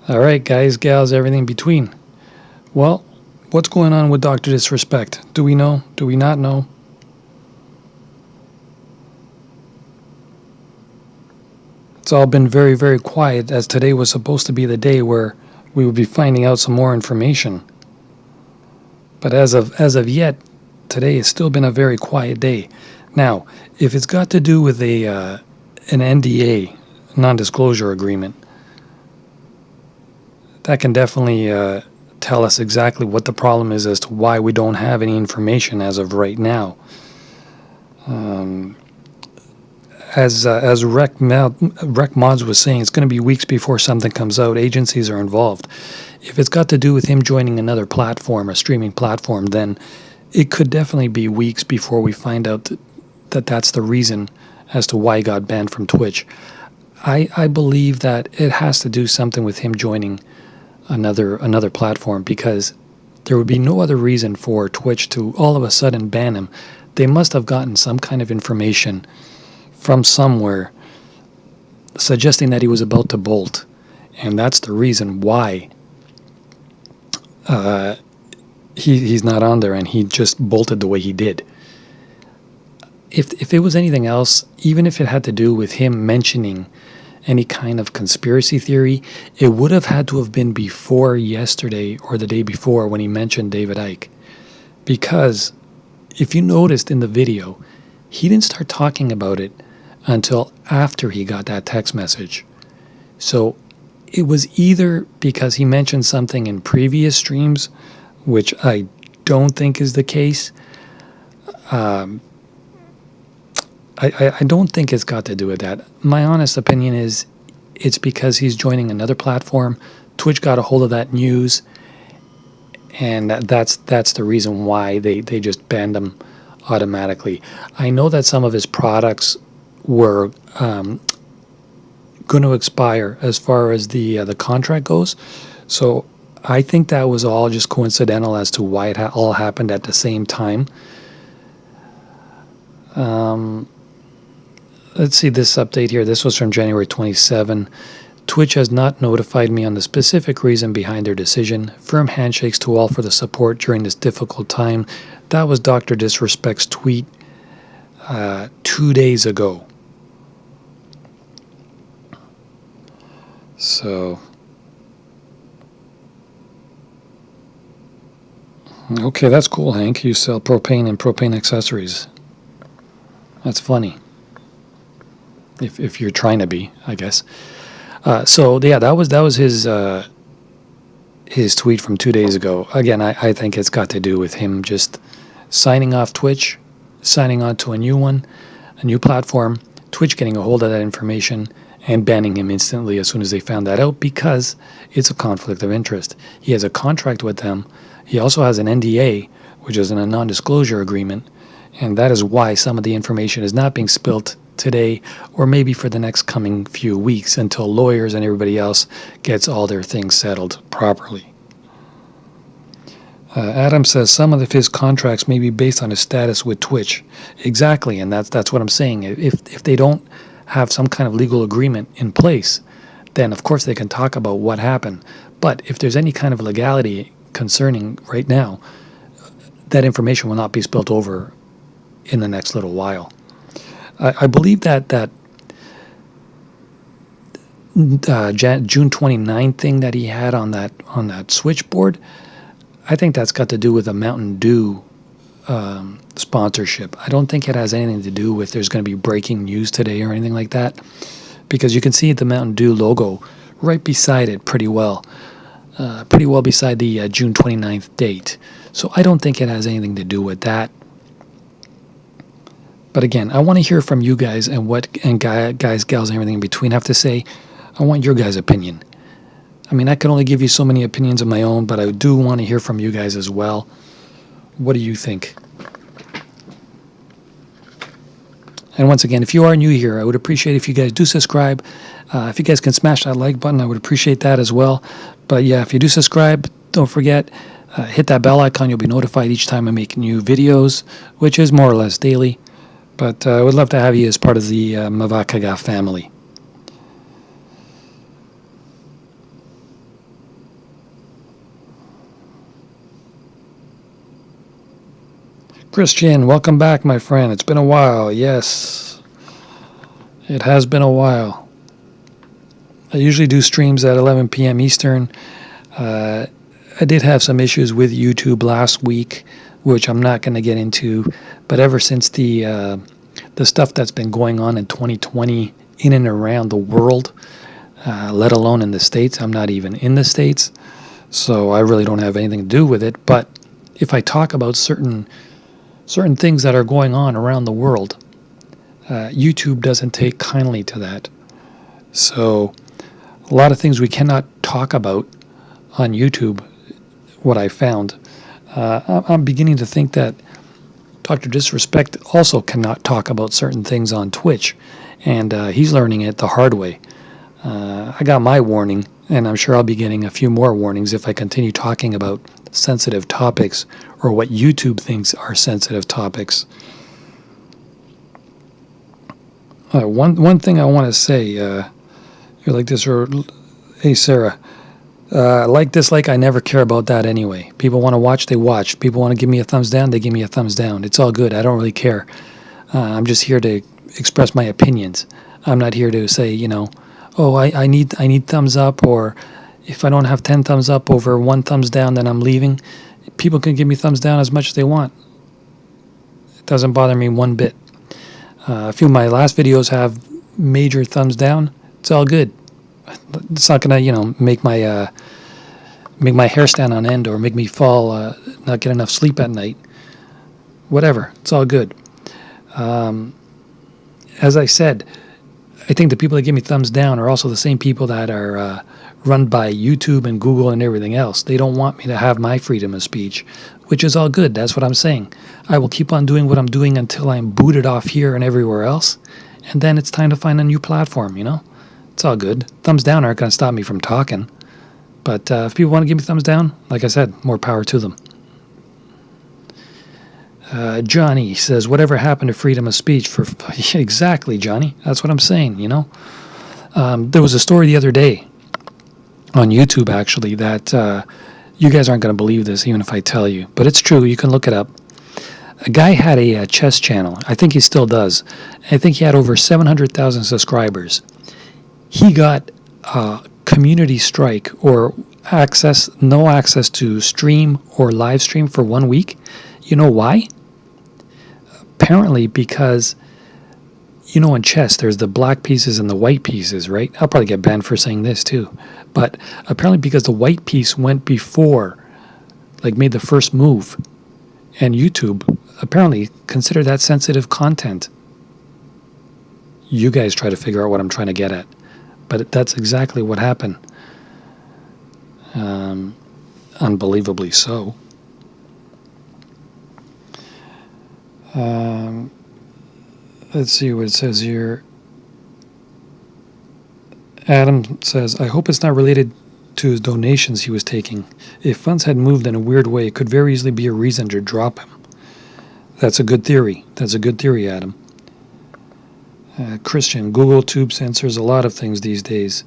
All right, guys, gals, everything in between. Well, what's going on with Dr. Disrespect? Do we know? Do we not know? It's all been very, very quiet, as today was supposed to be the day where we would be finding out some more information. But as of yet, today has still been a very quiet day. Now, if it's got to do with an NDA, non-disclosure agreement, that can definitely tell us exactly what the problem is as to why we don't have any information as of right now. As Rec Mods was saying, it's going to be weeks before something comes out. Agencies are involved. If it's got to do with him joining another platform, a streaming platform, then it could definitely be weeks before we find out that that's the reason as to why he got banned from Twitch. I believe that it has to do something with him joining another platform, because there would be no other reason for Twitch to all of a sudden ban him. They must have gotten some kind of information from somewhere suggesting that he was about to bolt, and that's the reason why he's not on there, and he just bolted the way he did. If it was anything else, even if it had to do with him mentioning any kind of conspiracy theory, it would have had to have been before yesterday or the day before when he mentioned David Icke. Because if you noticed in the video, he didn't start talking about it until after he got that text message. So it was either because he mentioned something in previous streams, which I don't think is the case. I don't think it's got to do with that. My honest opinion is it's because he's joining another platform. Twitch got a hold of that news, and that's the reason why they just banned him automatically. I know that some of his products were going to expire as far as the contract goes, so I think that was all just coincidental as to why it all happened at the same time. Let's see this update here. This was from January 27. Twitch has not notified me on the specific reason behind their decision. Firm handshakes to all for the support during this difficult time. That was Dr. Disrespect's tweet 2 days ago. So, okay, that's cool, Hank. You sell propane and propane accessories. That's funny. If you're trying to be, I guess. So yeah, that was his tweet from 2 days ago. Again, I think it's got to do with him just signing off Twitch, signing on to a new one, a new platform, Twitch getting a hold of that information and banning him instantly as soon as they found that out, because it's a conflict of interest. He has a contract with them. He also has an NDA, which is a non-disclosure agreement, and that is why some of the information is not being spilt today or maybe for the next coming few weeks until lawyers and everybody else gets all their things settled properly. Adam says some of his contracts may be based on his status with Twitch. Exactly, and that's what I'm saying. If they don't have some kind of legal agreement in place, then of course they can talk about what happened. But if there's any kind of legality concerning right now, that information will not be spilt over in the next little while. I believe that June 29 thing that he had on that switchboard, I think that's got to do with a Mountain Dew sponsorship. I don't think it has anything to do with there's going to be breaking news today or anything like that, because you can see the Mountain Dew logo right beside it pretty well beside the June 29th date. So I don't think it has anything to do with that. But again, I want to hear from you guys and what guys, gals, and everything in between have to say. I want your guys' opinion. I mean, I can only give you so many opinions of my own, but I do want to hear from you guys as well. What do you think? And once again, if you are new here, I would appreciate if you guys do subscribe. If you guys can smash that like button, I would appreciate that as well. But yeah, if you do subscribe, don't forget, hit that bell icon. You'll be notified each time I make new videos, which is more or less daily. But I would love to have you as part of the Mavakaga family. Christian, welcome back, my friend. It's been a while. Yes, it has been a while. I usually do streams at 11 p.m. Eastern. I did have some issues with YouTube last week, which I'm not going to get into. But ever since the stuff that's been going on in 2020 in and around the world, let alone in the States, I'm not even in the States, so I really don't have anything to do with it. But if I talk about certain things that are going on around the world, YouTube doesn't take kindly to that. So a lot of things we cannot talk about on YouTube, what I found. I'm beginning to think that Dr. DisRespect also cannot talk about certain things on Twitch, and he's learning it the hard way. I got my warning, and I'm sure I'll be getting a few more warnings if I continue talking about sensitive topics or what YouTube thinks are sensitive topics. One thing I want to say, you're like this, or hey Sarah, like dislike, I never care about that anyway. People want to watch, they watch. People want to give me a thumbs down, they give me a thumbs down. It's all good. I don't really care. I'm just here to express my opinions. I'm not here to say, oh, I need thumbs up, or if I don't have 10 thumbs up over 1 thumbs down, then I'm leaving. People can give me thumbs down as much as they want. It doesn't bother me one bit. A few of my last videos have major thumbs down. It's all good. It's not gonna, make my hair stand on end or make me fall, not get enough sleep at night. Whatever. It's all good. As I said, I think the people that give me thumbs down are also the same people that are run by YouTube and Google and everything else. They don't want me to have my freedom of speech, which is all good. That's what I'm saying. I will keep on doing what I'm doing until I'm booted off here and everywhere else, and then it's time to find a new platform, It's all good. Thumbs down aren't going to stop me from talking. But if people want to give me thumbs down, like I said, more power to them. Johnny says, whatever happened to freedom of speech? Exactly, Johnny. That's what I'm saying, There was a story the other day on YouTube, actually, that you guys aren't going to believe this, even if I tell you. But it's true. You can look it up. A guy had a chess channel. I think he still does. I think he had over 700,000 subscribers. He got community strike or no access to stream or live stream for 1 week. You know why? Apparently because, in chess, there's the black pieces and the white pieces, right? I'll probably get banned for saying this too. But apparently because the white piece went before, made the first move, and YouTube apparently considered that sensitive content. You guys try to figure out what I'm trying to get at. But that's exactly what happened. Unbelievably so. Let's see what it says here. Adam says, I hope it's not related to his donations he was taking. If funds had moved in a weird way, it could very easily be a reason to drop him. That's a good theory. Adam. Christian, Google Tube censors a lot of things these days.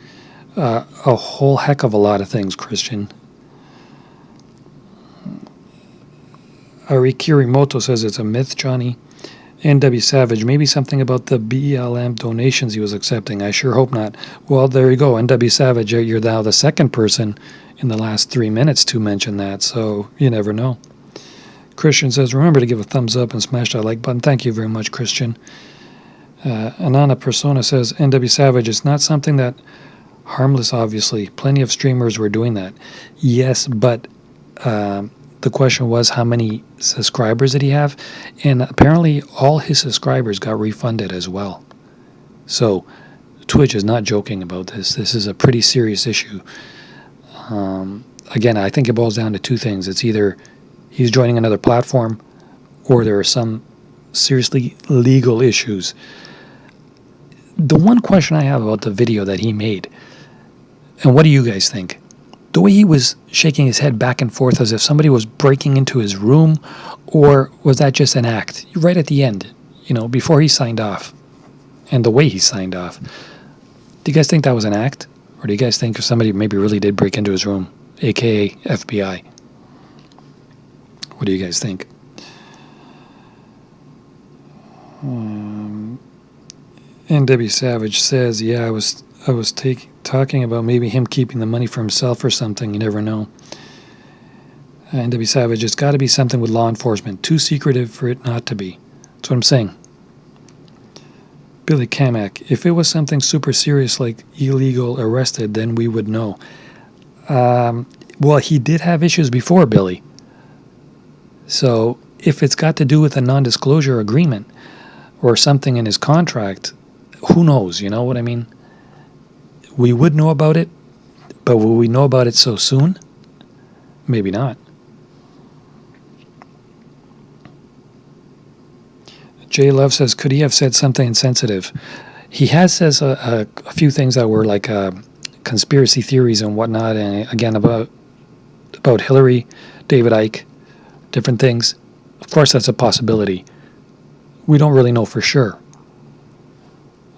A whole heck of a lot of things, Christian. Ari Kirimoto says it's a myth, Johnny. NW Savage, maybe something about the BLM donations he was accepting. I sure hope not. Well, there you go. NW Savage, you're now the second person in the last 3 minutes to mention that, so you never know. Christian says, remember to give a thumbs up and smash that like button. Thank you very much, Christian. Anana Persona says, NW Savage, it's not something that harmless, obviously. Plenty of streamers were doing that. Yes, but the question was, how many subscribers did he have? And apparently all his subscribers got refunded as well. So Twitch is not joking about this. This is a pretty serious issue. Again, I think it boils down to two things. It's either he's joining another platform or there are some seriously legal issues. The one question I have about the video that he made, and what do you guys think? The way he was shaking his head back and forth as if somebody was breaking into his room, or was that just an act? Right at the end, before he signed off, and the way he signed off. Do you guys think that was an act? Or do you guys think somebody maybe really did break into his room, aka FBI? What do you guys think? NW Savage says, yeah, I was talking about maybe him keeping the money for himself or something. You never know. NW Savage, it's got to be something with law enforcement. Too secretive for it not to be. That's what I'm saying. Billy Kamak, if it was something super serious like illegal arrested, then we would know. Well, he did have issues before, Billy. So if it's got to do with a non-disclosure agreement or something in his contract, who knows? You know what I mean? We would know about it, but will we know about it so soon? Maybe not. Jay Love says, could he have said something insensitive? He has says a few things that were like conspiracy theories and whatnot, and again about Hillary, David Icke, different things. Of course, that's a possibility. We don't really know for sure.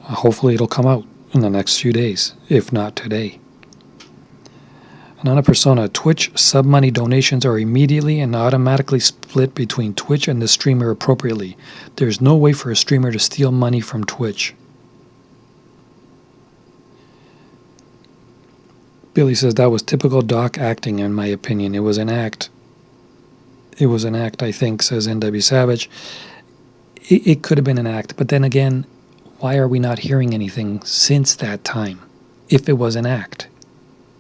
Hopefully, it'll come out in the next few days, if not today. Another persona, Twitch sub-money donations are immediately and automatically split between Twitch and the streamer appropriately. There's no way for a streamer to steal money from Twitch. Billy says that was typical Doc acting, in my opinion. It was an act. It was an act, I think, says NW Savage. It could have been an act, but then again, why are we not hearing anything since that time? If it was an act,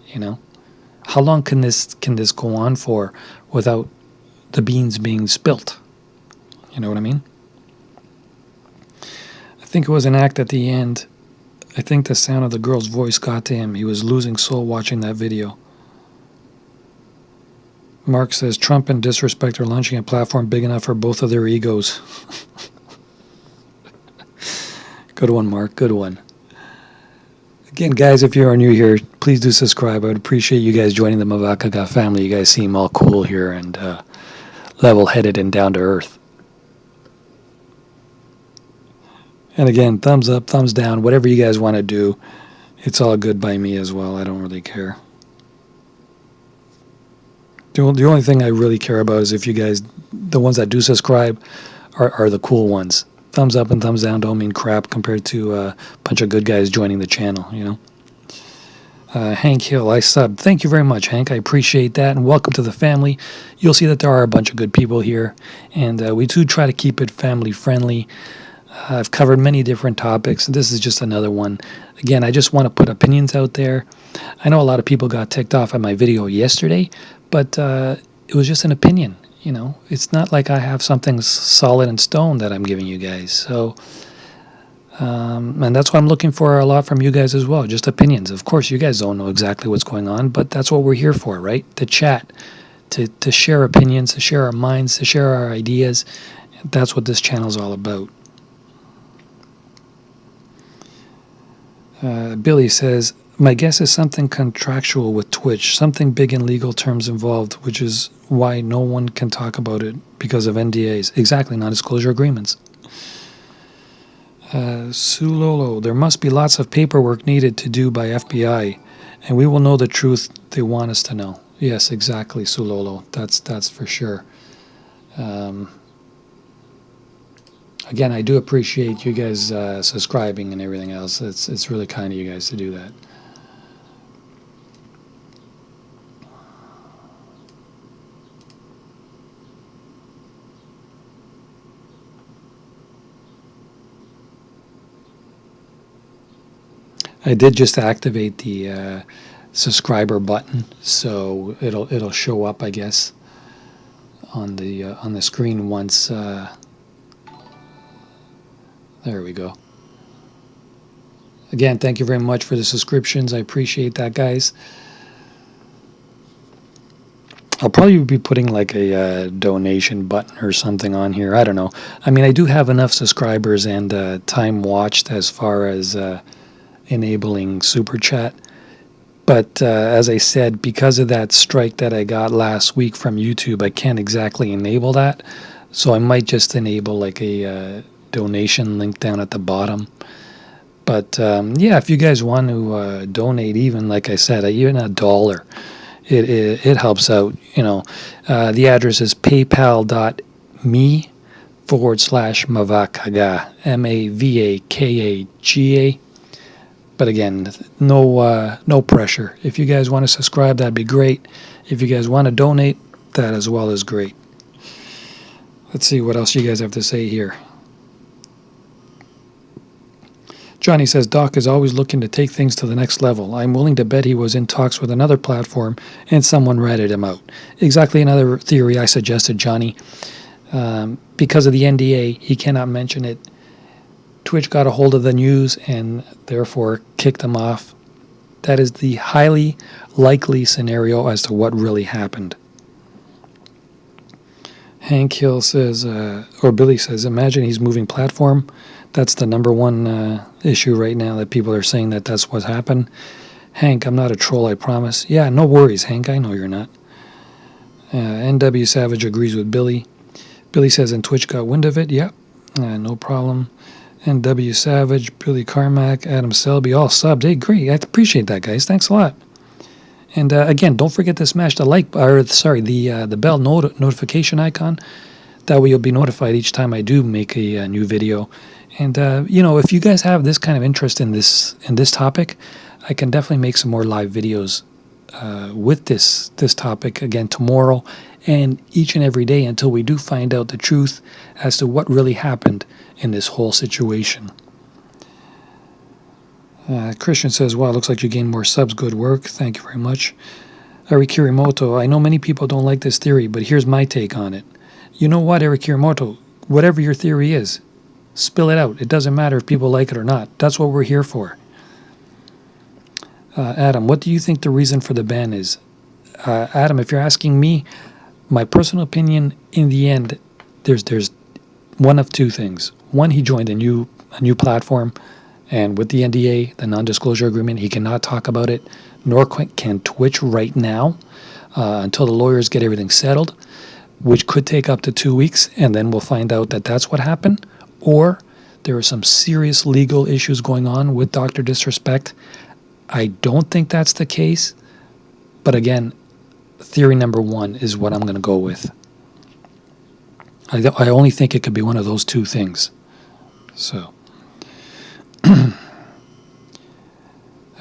you know? How long can this go on for without the beans being spilt? You know what I mean? I think it was an act at the end. I think the sound of the girl's voice got to him. He was losing soul watching that video. Mark says Trump and DisRespect are launching a platform big enough for both of their egos. Good one, Mark. Good one. Again, guys, if you are new here, please do subscribe. I would appreciate you guys joining the Mavakaga family. You guys seem all cool here and level-headed and down to earth. And again, thumbs up, thumbs down, whatever you guys want to do. It's all good by me as well. I don't really care. The only thing I really care about is if you guys, the ones that do subscribe, are the cool ones. Thumbs up and thumbs down don't mean crap compared to a bunch of good guys joining the channel, you know. Hank Hill, I subbed. Thank you very much, Hank. I appreciate that, and welcome to the family. You'll see that there are a bunch of good people here, and we do try to keep it family-friendly. I've covered many different topics, and this is just another one. Again, I just want to put opinions out there. I know a lot of people got ticked off at my video yesterday, but it was just an opinion. You know, it's not like I have something solid in stone that I'm giving you guys. So, and that's what I'm looking for a lot from you guys as well, just opinions. Of course, you guys don't know exactly what's going on, but that's what we're here for, right? To chat, to share opinions, to share our minds, to share our ideas. That's what this channel is all about. Billy says, my guess is something contractual with Twitch, something big in legal terms involved, which is why no one can talk about it because of NDAs. Exactly, non-disclosure agreements. Sulolo, there must be lots of paperwork needed to do by FBI, and we will know the truth they want us to know. Yes, exactly, Sulolo. That's for sure. Again, I do appreciate you guys subscribing and everything else. It's really kind of you guys to do that. I did just activate the subscriber button, so it'll show up, I guess, on the screen once. There we go. Again, thank you very much for the subscriptions. I appreciate that, guys. I'll probably be putting like a donation button or something on here. I don't know. I mean, I do have enough subscribers and time watched as far as enabling super chat, but as I said, because of that strike that I got last week from YouTube, I can't exactly enable that, so I might just enable like a donation link down at the bottom. But yeah, if you guys want to donate, even like I said, even $1, it helps out. You know, the address is paypal.me/ /Mavakaga, Mavakaga. But again, no pressure. If you guys want to subscribe, that'd be great. If you guys want to donate, that as well is great. Let's see what else you guys have to say here. Johnny says, Doc is always looking to take things to the next level. I'm willing to bet he was in talks with another platform and someone ratted him out. Exactly another theory I suggested, Johnny. Because of the NDA, he cannot mention it. Twitch got a hold of the news and therefore kicked him off. That is the highly likely scenario as to what really happened. Hank Hill says, or Billy says, imagine he's moving platform. That's the number one issue right now that people are saying that that's what's happened. Hank, I'm not a troll, I promise. Yeah, no worries, Hank. I know you're not. NW Savage agrees with Billy. Billy says, and Twitch got wind of it. Yep, no problem. NW Savage, Billy Carmack, Adam Selby, all subbed. Hey, great. I appreciate that, guys. Thanks a lot. And again, don't forget to smash the the bell notification icon. That way you'll be notified each time I do make a new video. And if you guys have this kind of interest in this topic, I can definitely make some more live videos with this topic again tomorrow and each and every day until we do find out the truth as to what really happened in this whole situation. Christian says, wow, looks like you gained more subs. Good work. Thank you very much. Ari Kirimoto, I know many people don't like this theory, but here's my take on it. You know what, Ari Kirimoto? Whatever your theory is, spill it out. It doesn't matter if people like it or not. That's what we're here for. Adam, what do you think the reason for the ban is? Adam, if you're asking me, my personal opinion, in the end, there's one of two things. One, he joined a new platform, and with the NDA, the non-disclosure agreement, he cannot talk about it, nor can Twitch right now until the lawyers get everything settled, which could take up to 2 weeks, and then we'll find out that that's what happened. Or there are some serious legal issues going on with Dr. DisRespect. I don't think that's the case, but again, theory number one is what I'm going to go with. I only think it could be one of those two things. So,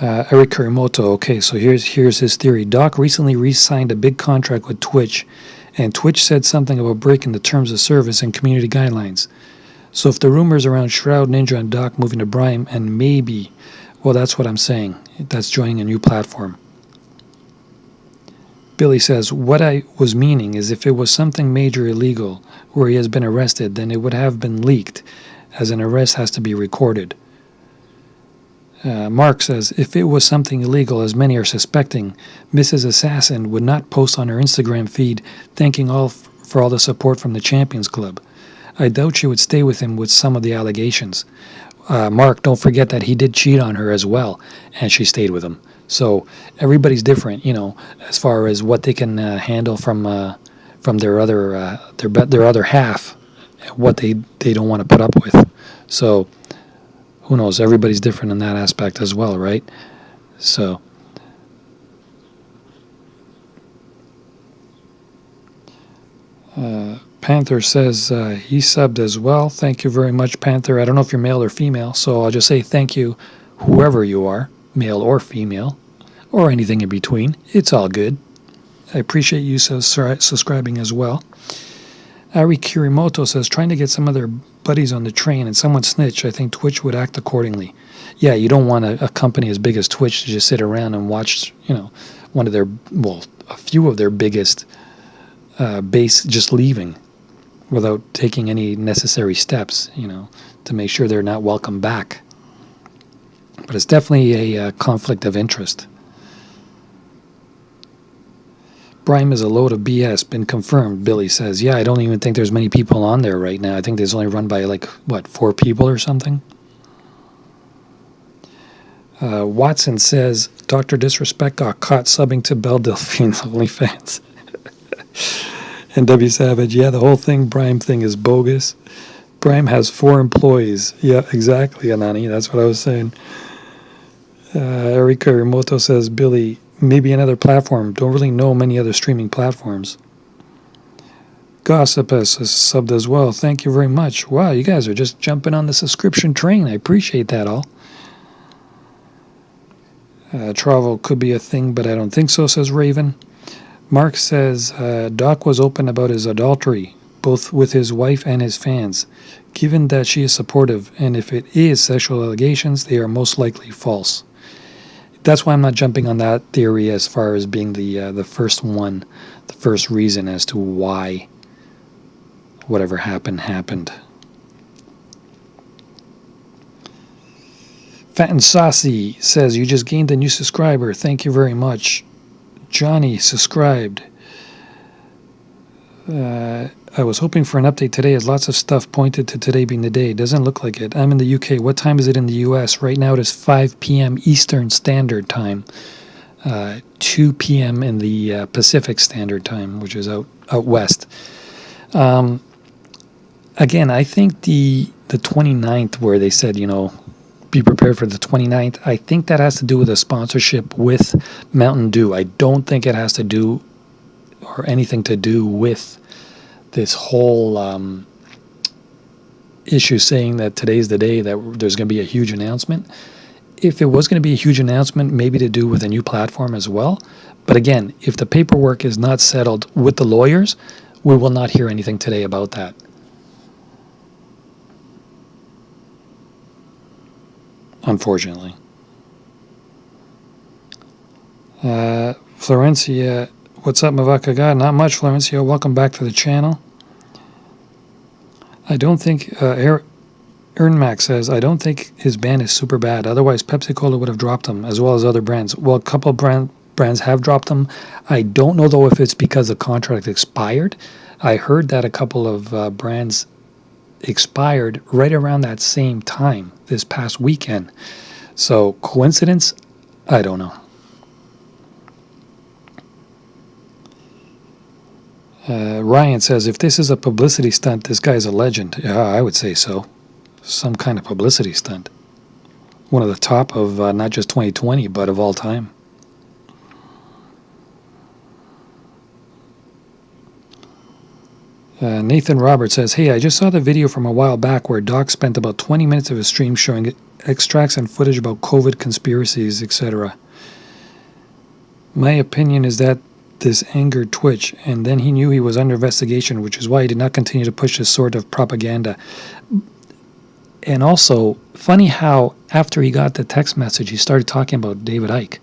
Eric Kurimoto, okay, so here's his theory. Doc recently re-signed a big contract with Twitch, and Twitch said something about breaking the terms of service and community guidelines. So if the rumors around Shroud, Ninja, and Doc moving to Brime, and maybe, well, that's what I'm saying, that's joining a new platform. Billy says, what I was meaning is if it was something major illegal where he has been arrested, then it would have been leaked, as an arrest has to be recorded. Mark says, if it was something illegal, as many are suspecting, Mrs. Assassin would not post on her Instagram feed thanking all for all the support from the Champions Club. I doubt she would stay with him with some of the allegations. Mark, don't forget that he did cheat on her as well, and she stayed with him. So everybody's different, as far as what they can handle from their other half, what they don't want to put up with. So who knows? Everybody's different in that aspect as well, right? So Panther says he subbed as well. Thank you very much, Panther. I don't know if you're male or female, so I'll just say thank you, whoever you are, male or female, or anything in between. It's all good. I appreciate you subscribing as well. Ari Kirimoto says, trying to get some of their buddies on the train and someone snitch, I think Twitch would act accordingly. Yeah, you don't want a company as big as Twitch to just sit around and watch, a few of their biggest base just leaving without taking any necessary steps, to make sure they're not welcome back. But it's definitely a conflict of interest. Brime is a load of BS, been confirmed, Billy says. Yeah, I don't even think there's many people on there right now. I think there's only run by 4 people or something? Watson says, Dr. DisRespect got caught subbing to Belle Delphine's OnlyFans. And W Savage, yeah, the whole Brime thing is bogus. Brime has 4 employees. Yeah, exactly, Anani, that's what I was saying. Erika Remoto says, Billy, maybe another platform. Don't really know many other streaming platforms. Gossip has subbed as well. Thank you very much. Wow, you guys are just jumping on the subscription train. I appreciate that all. Travel could be a thing, but I don't think so, says Raven. Mark says Doc was open about his adultery, both with his wife and his fans, given that she is supportive, and if it is sexual allegations, they are most likely false. That's why I'm not jumping on that theory as far as being the first one, the first reason as to why whatever happened. Fat and Saucy says, you just gained a new subscriber. Thank you very much. Johnny subscribed. I was hoping for an update today as lots of stuff pointed to today being the day. Doesn't look like it. I'm in the UK. What time is it in the US? Right now it is 5 p.m. Eastern Standard Time. 2 p.m. in the Pacific Standard Time, which is out west. Again, I think the 29th, where they said, be prepared for the 29th, I think that has to do with a sponsorship with Mountain Dew. I don't think it has to do or anything to do with this whole issue saying that today's the day that there's going to be a huge announcement. If it was going to be a huge announcement, maybe to do with a new platform as well. But again, if the paperwork is not settled with the lawyers, we will not hear anything today about that. Unfortunately. Florencia, what's up, Mavaka God? Not much, Florencia. Welcome back to the channel. I don't think, Ernmax says, I don't think his ban is super bad. Otherwise, Pepsi-Cola would have dropped him, as well as other brands. Well, a couple of brands have dropped him. I don't know, though, if it's because the contract expired. I heard that a couple of brands expired right around that same time this past weekend. So coincidence? I don't know. Ryan says, if this is a publicity stunt, this guy's a legend. Yeah, I would say so. Some kind of publicity stunt. One of the top of not just 2020, but of all time. Nathan Roberts says, hey, I just saw the video from a while back where Doc spent about 20 minutes of his stream showing extracts and footage about COVID conspiracies, etc. My opinion is that this angered Twitch, and then he knew he was under investigation, which is why he did not continue to push this sort of propaganda. And also, funny how after he got the text message, he started talking about David Icke.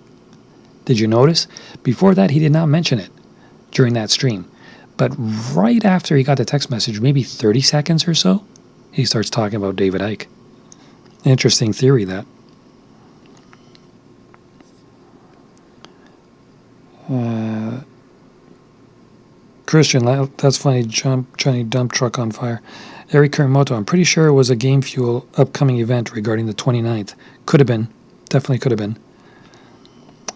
Did you notice? Before that, he did not mention it during that stream. But right after he got the text message, maybe 30 seconds or so, he starts talking about David Icke. Interesting theory, that. Christian, that's funny. Johnny dump truck on fire. Eric Karamoto, I'm pretty sure it was a Game Fuel upcoming event regarding the 29th. Could have been. Definitely could have been.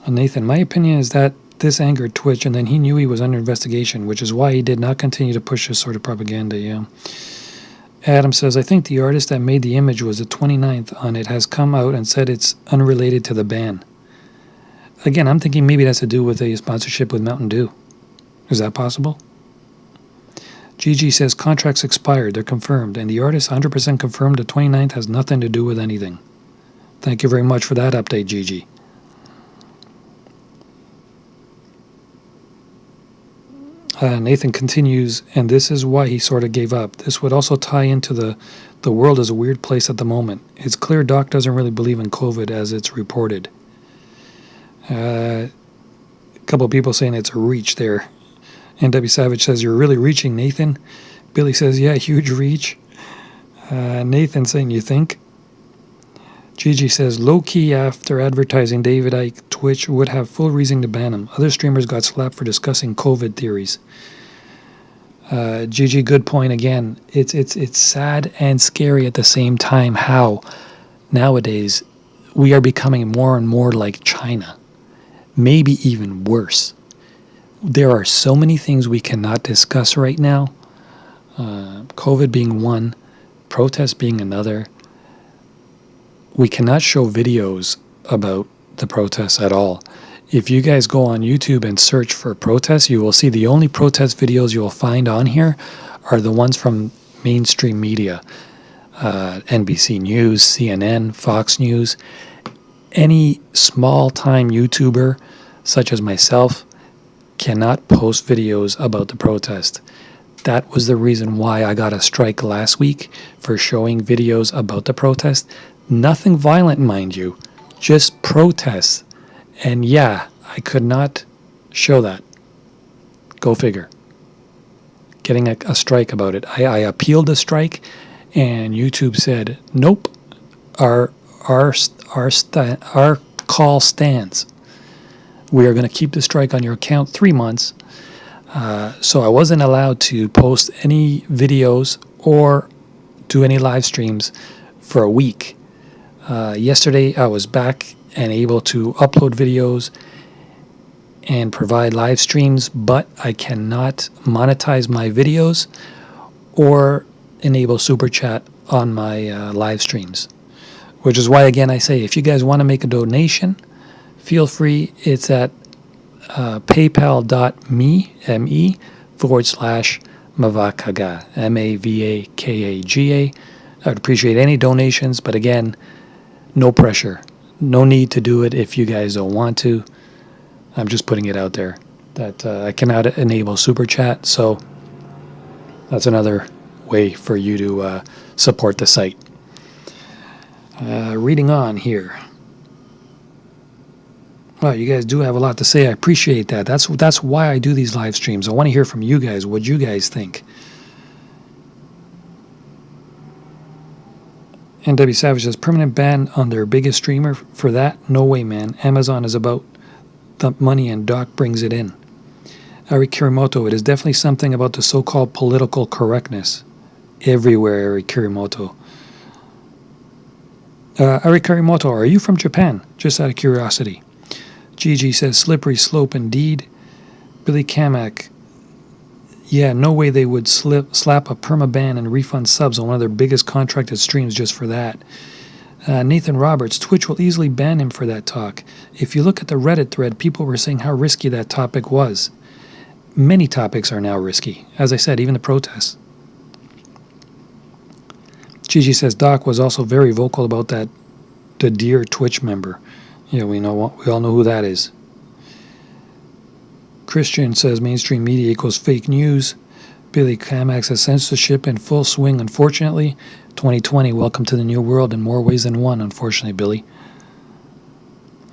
Nathan, my opinion is that this angered Twitch, and then he knew he was under investigation, which is why he did not continue to push this sort of propaganda, yeah. Adam says, I think the artist that made the image was the 29th on it has come out and said it's unrelated to the ban. Again, I'm thinking maybe it has to do with a sponsorship with Mountain Dew. Is that possible? GG says, contracts expired, they're confirmed, and the artist 100% confirmed the 29th has nothing to do with anything. Thank you very much for that update, GG. Nathan continues, and this is why he sort of gave up. This would also tie into the world is a weird place at the moment. It's clear Doc doesn't really believe in COVID as it's reported. A couple of people saying it's a reach there. NW Savage says, you're really reaching, Nathan. Billy says, yeah, huge reach. Nathan saying, you think? Gigi says, low-key after advertising David Icke, Twitch would have full reason to ban him. Other streamers got slapped for discussing COVID theories. Gigi, good point again. It's sad and scary at the same time how nowadays we are becoming more and more like China. Maybe even worse. There are so many things we cannot discuss right now. COVID being one, protests being another. We cannot show videos about the protests at all. If you guys go on YouTube and search for protests, you will see the only protest videos you will find on here are the ones from mainstream media. NBC News, CNN, Fox News. Any small-time YouTuber, such as myself, cannot post videos about the protest. That was the reason why I got a strike last week for showing videos about the protest. Nothing violent, mind you, just protests. And yeah, I could not show that. Go figure. Getting a strike about it. I appealed the strike, and YouTube said, nope, our call stands. We are going to keep the strike on your account 3 months. So I wasn't allowed to post any videos or do any live streams for a week. Yesterday I was back and able to upload videos and provide live streams, but I cannot monetize my videos or enable super chat on my live streams, which is why, again, I say if you guys want to make a donation, feel free. It's at paypal.me/Mavakaga, Mavakaga. I would appreciate any donations, but again, no pressure. No need to do it if you guys don't want to. I'm just putting it out there that I cannot enable super chat, so that's another way for you to support the site. Reading on here. Well, you guys do have a lot to say. I appreciate that. That's why I do these live streams. I want to hear from you guys what you guys think. NW Savage says, permanent ban on their biggest streamer for that? No way, man. Amazon is about the money and Doc brings it in. Ari Kirimoto, it is definitely something about the so-called political correctness. Everywhere, Ari Kirimoto. Ari Kirimoto, are you from Japan? Just out of curiosity. Gigi says, slippery slope indeed. Billy Kamak, yeah, no way they would slap a perma-ban and refund subs on one of their biggest contracted streams just for that. Nathan Roberts, Twitch will easily ban him for that talk. If you look at the Reddit thread, people were saying how risky that topic was. Many topics are now risky. As I said, even the protests. Gigi says, Doc was also very vocal about the dear Twitch member. Yeah, we all know who that is. Christian says mainstream media equals fake news. Billy Kamak says censorship in full swing, unfortunately. 2020, welcome to the new world in more ways than one, unfortunately, Billy.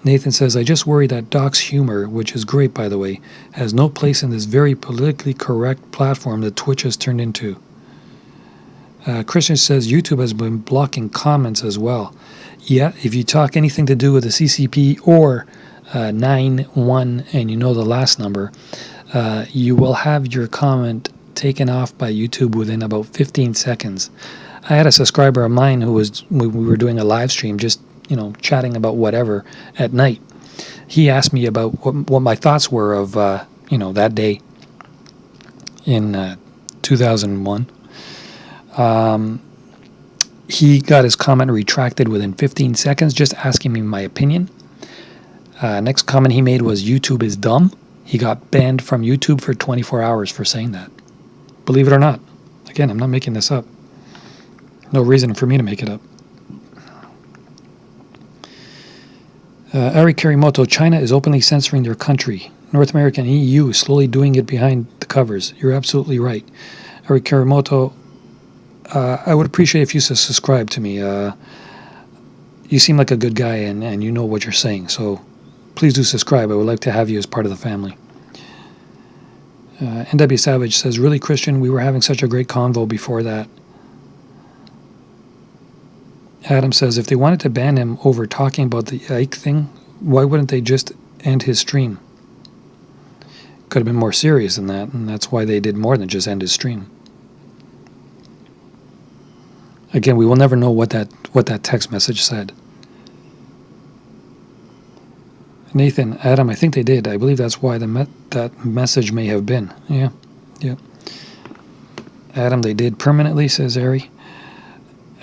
Nathan says, I just worry that Doc's humor, which is great, by the way, has no place in this very politically correct platform that Twitch has turned into. Christian says YouTube has been blocking comments as well. Yeah, if you talk anything to do with the CCP or 91 and you know the last number, you will have your comment taken off by YouTube within about 15 seconds. I had a subscriber of mine who we were doing a live stream, just chatting about whatever at night. He asked me about what my thoughts were of that day in 2001. He got his comment retracted within 15 seconds, just asking me my opinion. Next comment he made was, YouTube is dumb. He got banned from YouTube for 24 hours for saying that. Believe it or not. Again, I'm not making this up. No reason for me to make it up. Ari Kirimoto, China is openly censoring their country. North America and EU is slowly doing it behind the covers. You're absolutely right. Ari Kirimoto, I would appreciate if you subscribe to me. You seem like a good guy and you know what you're saying, so please do subscribe. I would like to have you as part of the family. NW Savage says, really, Christian, we were having such a great convo before that. Adam says, if they wanted to ban him over talking about the Ike thing, why wouldn't they just end his stream? Could have been more serious than that, and that's why they did more than just end his stream. Again, we will never know what that text message said. Nathan, Adam, I think they did. I believe that's why that message may have been. Yeah. Adam, they did permanently, says Ari.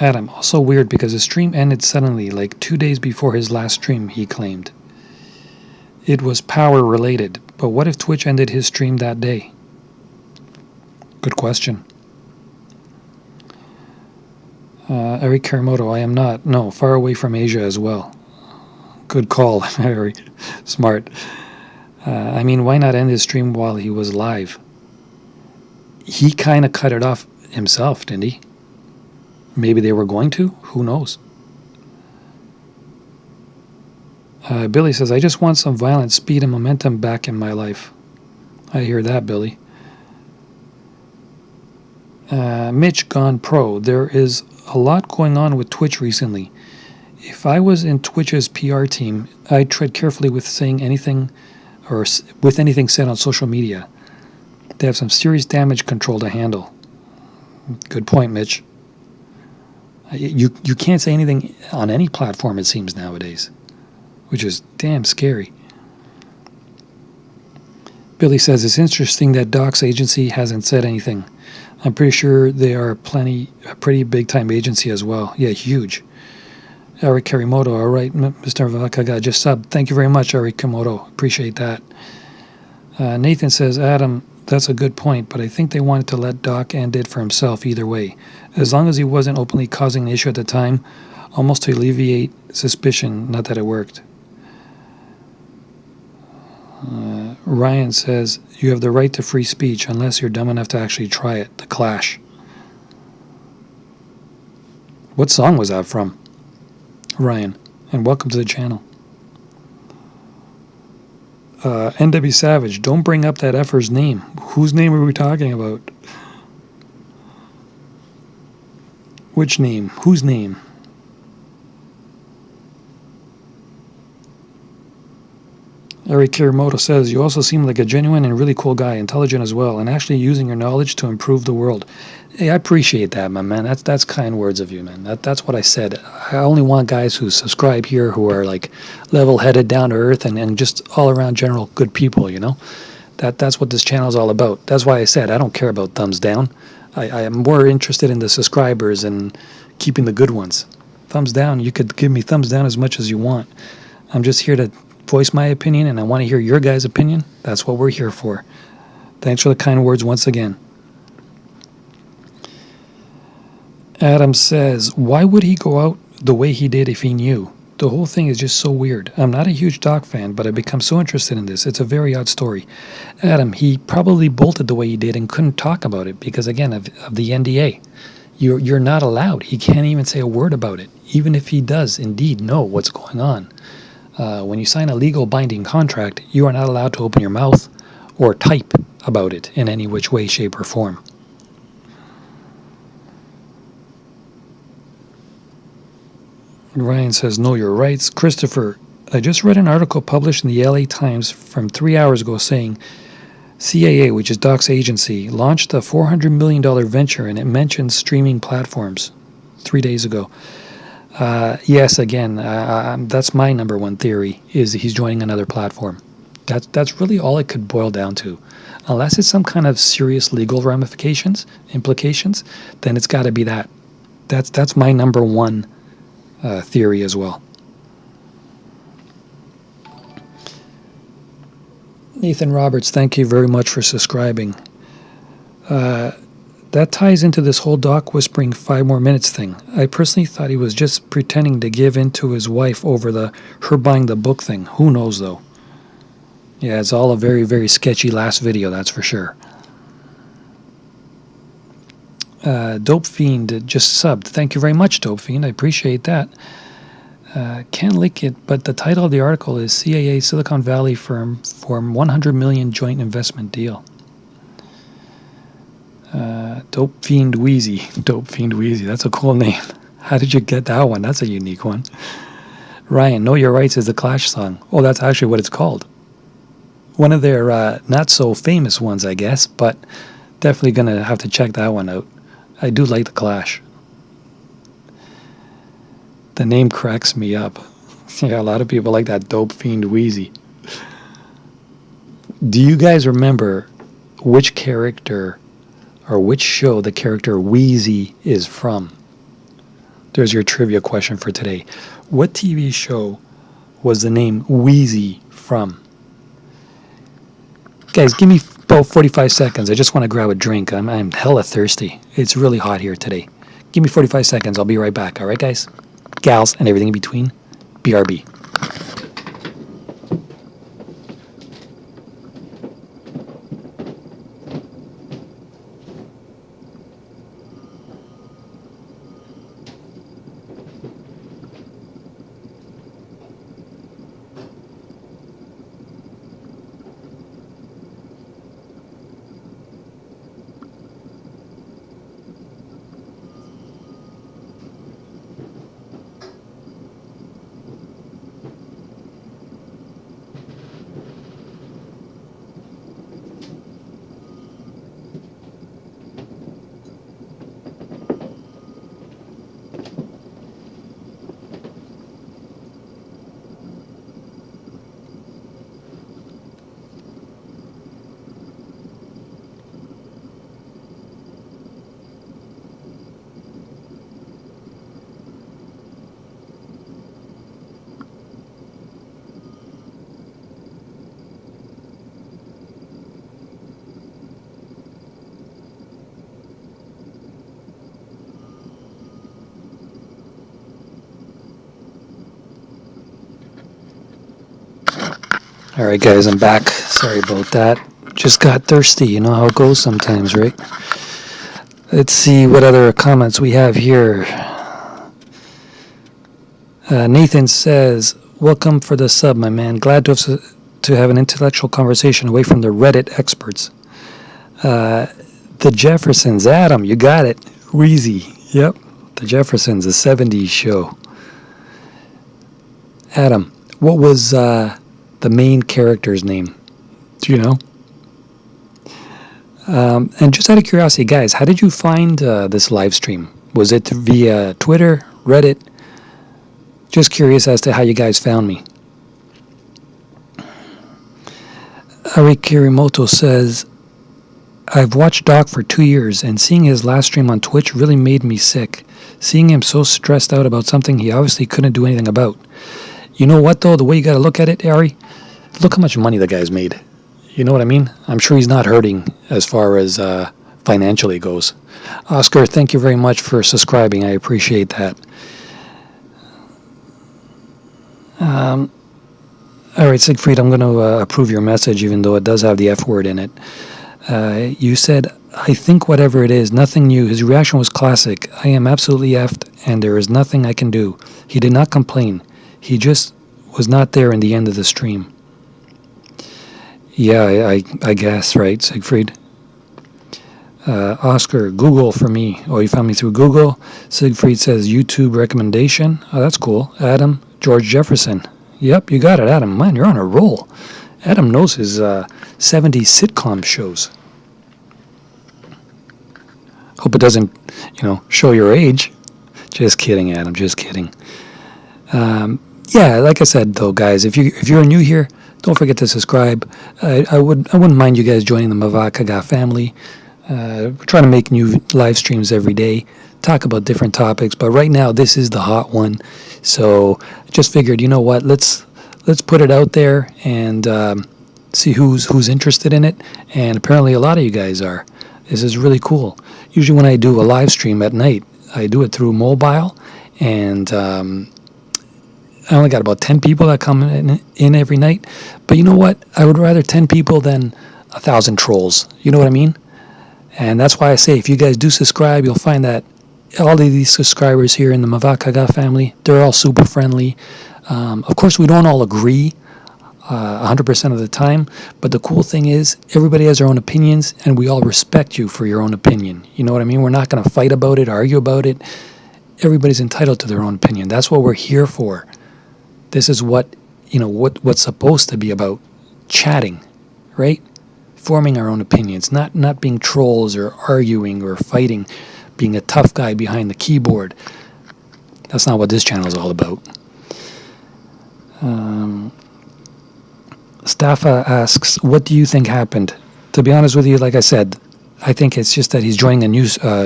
Adam, also weird because the stream ended suddenly, like 2 days before his last stream, he claimed. it was power related. But what if Twitch ended his stream that day? Good question. Eric Karamoto, I am not. No, far away from Asia as well. Good call, Harry. Smart. I mean, why not end his stream while he was live? He kind of cut it off himself, didn't he? Maybe they were going to? Who knows? Billy says, I just want some violence, speed, and momentum back in my life. I hear that, Billy. Mitch gone pro. There is a lot going on with Twitch recently. If I was in Twitch's PR team, I'd tread carefully with saying anything or with anything said on social media. They have some serious damage control to handle. Good point, Mitch. You can't say anything on any platform, it seems, nowadays, which is damn scary. Billy says, it's interesting that Doc's agency hasn't said anything. I'm pretty sure they are a pretty big-time agency as well. Yeah, huge. Eric Karimoto, all right, Mr. Vakaga, just subbed. Thank you very much, Eric Kimoto. Appreciate that. Nathan says, Adam, that's a good point, but I think they wanted to let Doc end it for himself either way. As long as he wasn't openly causing an issue at the time, almost to alleviate suspicion, not that it worked. Ryan says, you have the right to free speech unless you're dumb enough to actually try it. The Clash. What song was that from? Ryan, and welcome to the channel. NW Savage, don't bring up that effer's name. Whose name are we talking about? Which name? Whose name? Eric Kiramoto says, you also seem like a genuine and really cool guy, intelligent as well, and actually using your knowledge to improve the world. Hey, I appreciate that, my man. That's kind words of you, man. That's what I said. I only want guys who subscribe here who are like level-headed, down to earth, and just all around general good people, you know? That's what this channel is all about. That's why I said I don't care about thumbs down. I am more interested in the subscribers and keeping the good ones. Thumbs down, you could give me thumbs down as much as you want. I'm just here to voice my opinion, and I want to hear your guys' opinion. That's what we're here for. Thanks for the kind words once again. Adam says, why would he go out the way he did if he knew? The whole thing is just so weird. I'm not a huge Doc fan, but I've become so interested in this. It's a very odd story. Adam, he probably bolted the way he did and couldn't talk about it because, again, of the NDA. You're not allowed. He can't even say a word about it, even if he does indeed know what's going on. When you sign a legal binding contract, you are not allowed to open your mouth or type about it in any which way, shape, or form. Ryan says, know your rights. Christopher, I just read an article published in the LA Times from 3 hours ago saying CAA, which is Doc's agency, launched a $400 million venture, and it mentions streaming platforms 3 days ago. Yes, again, that's my number one theory, is he's joining another platform. That's really all it could boil down to. Unless it's some kind of serious legal ramifications, implications, then it's got to be that. That's my number one theory as well. Nathan Roberts, thank you very much for subscribing. That ties into this whole Doc whispering 5 more minutes thing. I personally thought he was just pretending to give in to his wife over her buying the book thing. Who knows, though? Yeah, it's all a very, very sketchy last video, that's for sure. Dope Fiend just subbed. Thank you very much, Dope Fiend. I appreciate that. Can't link it, but the title of the article is CAA Silicon Valley Firm form $100 million joint investment deal. Dope Fiend Wheezy. Dope Fiend Wheezy. That's a cool name. How did you get that one? That's a unique one. Ryan, Know Your Rights is the Clash song. Oh, that's actually what it's called. One of their not so famous ones, I guess, but definitely going to have to check that one out. I do like the Clash. The name cracks me up. Yeah, a lot of people like that Dope Fiend Wheezy. Do you guys remember which character or which show the character Wheezy is from? There's your trivia question for today. What TV show was the name Wheezy from? Guys, give me about 45 seconds. I just want to grab a drink. I'm hella thirsty. It's really hot here today. Give me 45 seconds. I'll be right back. All right, guys? Gals and everything in between. BRB. All right, guys, I'm back. Sorry about that. Just got thirsty. You know how it goes sometimes, right? Let's see what other comments we have here. Nathan says, welcome for the sub, my man. Glad to have an intellectual conversation away from the Reddit experts. The Jeffersons, Adam, you got it. Wheezy, yep. The Jeffersons, the 70s show. Adam, what was the main character's name? Do you know? And just out of curiosity, guys, how did you find this live stream? Was it via Twitter, Reddit? Just curious as to how you guys found me. Ari Kirimoto says, I've watched Doc for 2 years, and seeing his last stream on Twitch really made me sick. Seeing him so stressed out about something he obviously couldn't do anything about. You know what, though? The way you got to look at it, Ari, look how much money the guy's made. You know what I mean? I'm sure he's not hurting as far as financially goes. Oscar, thank you very much for subscribing. I appreciate that. All right, Siegfried, I'm going to approve your message, even though it does have the F word in it. You said, I think whatever it is, nothing new. His reaction was classic. I am absolutely effed, and there is nothing I can do. He did not complain. He just was not there in the end of the stream. Yeah, I guess, right, Siegfried? Oscar, Google for me. Oh, you found me through Google. Siegfried says YouTube recommendation. Oh, that's cool. Adam, George Jefferson. Yep, you got it, Adam. Man, you're on a roll. Adam knows his 70s sitcom shows. Hope it doesn't, show your age. Just kidding, Adam. Just kidding. Yeah, like I said, though, guys, if you're new here, don't forget to subscribe. I wouldn't mind you guys joining the Mavakaga family. We're trying to make new live streams every day, talk about different topics. But right now, this is the hot one. So just figured, you know what? Let's put it out there and see who's interested in it. And apparently, a lot of you guys are. This is really cool. Usually, when I do a live stream at night, I do it through mobile, and I only got about 10 people that come in every night. But you know what? I would rather 10 people than 1,000 trolls. You know what I mean? And that's why I say if you guys do subscribe, you'll find that all of these subscribers here in the Mavakaga family, they're all super friendly. Of course, we don't all agree 100% of the time. But the cool thing is everybody has their own opinions, and we all respect you for your own opinion. You know what I mean? We're not going to fight about it, argue about it. Everybody's entitled to their own opinion. That's what we're here for. This is what, what's supposed to be about, chatting, right? Forming our own opinions, not being trolls or arguing or fighting, being a tough guy behind the keyboard. That's not what this channel is all about. Staffa asks, what do you think happened? To be honest with you, like I said, I think it's just that he's joining a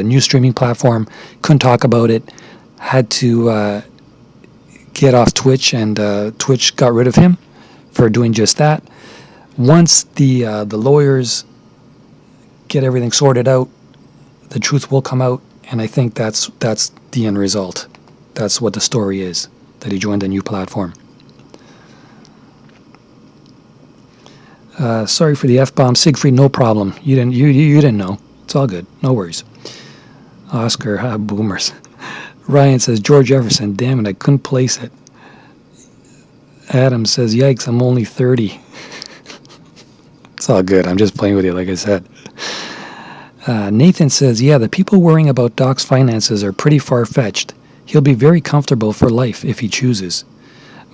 new streaming platform, couldn't talk about it, had to get off Twitch, and Twitch got rid of him for doing just that. once the lawyers get everything sorted out, the truth will come out, and I think that's the end result. That's what the story is, that he joined a new platform. Sorry for the F-bomb, Siegfried. No problem. You didn't know. It's all good. No worries. Oscar, boomers. Ryan says George Jefferson. Damn it, I couldn't place it. Adam says, yikes, I'm only 30. It's all good. I'm just playing with you, like I said. Nathan says, yeah, the people worrying about Doc's finances are pretty far-fetched. He'll be very comfortable for life if he chooses.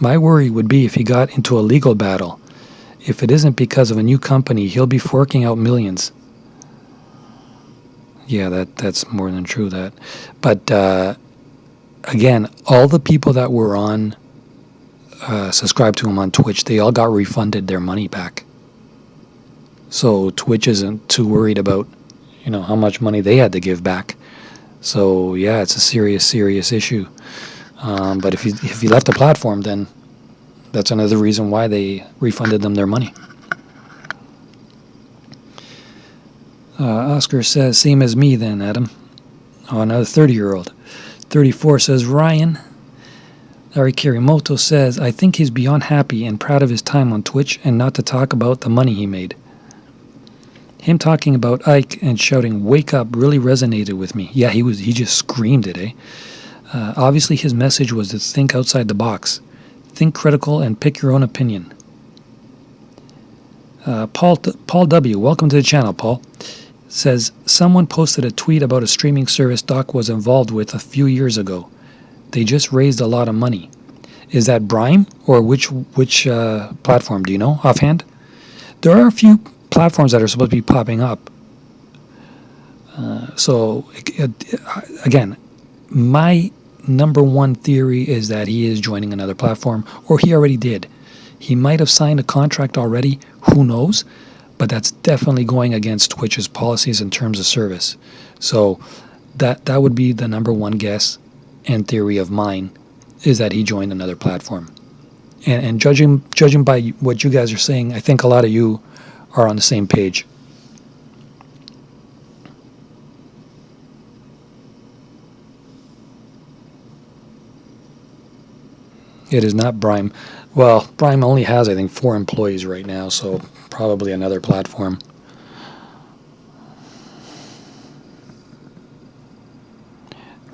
My worry would be if he got into a legal battle. If it isn't because of a new company, he'll be forking out millions. Yeah, that's more than true, that. But, again, all the people that were on, subscribed to him on Twitch, they all got refunded their money back. So Twitch isn't too worried about, how much money they had to give back. So, yeah, it's a serious issue. But if he left the platform, then that's another reason why they refunded them their money. Oscar says, same as me then, Adam. Oh, another 30-year-old. 34 says, Ryan. Ari Kirimoto says, I think he's beyond happy and proud of his time on Twitch, and not to talk about the money he made. Him talking about Ike and shouting, wake up, really resonated with me. Yeah, he just screamed it, eh? Obviously his message was to think outside the box. Think critical and pick your own opinion. Paul W., welcome to the channel, Paul, says, someone posted a tweet about a streaming service Doc was involved with a few years ago. They just raised a lot of money. Is that Brime or which platform? Do you know offhand? There are a few platforms that are supposed to be popping up. So again, my number one theory is that he is joining another platform, or he already did. He might have signed a contract already. Who knows? But that's definitely going against Twitch's policies in terms of service. So that would be the number one guess and theory of mine, is that he joined another platform. And judging by what you guys are saying, I think a lot of you are on the same page. It is not Brime. Well, Brime only has, I think, 4 employees right now, so probably another platform.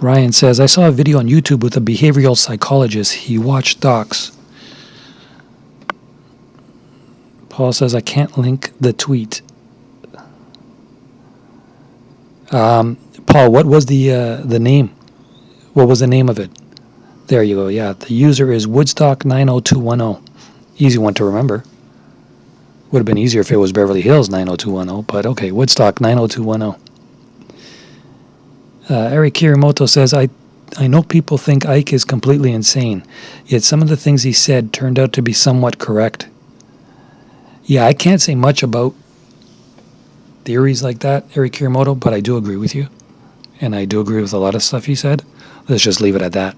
Ryan says, I saw a video on YouTube with a behavioral psychologist. He watched docs. Paul says, I can't link the tweet. Paul, what was the name? What was the name of it? There you go. Yeah, the user is Woodstock 90210. Easy one to remember. Would have been easier if it was Beverly Hills 90210, but okay, Woodstock 90210. Eric Kirimoto says, I know people think Ike is completely insane, yet some of the things he said turned out to be somewhat correct. Yeah, I can't say much about theories like that, Eric Kirimoto, but I do agree with you. And I do agree with a lot of stuff he said. Let's just leave it at that.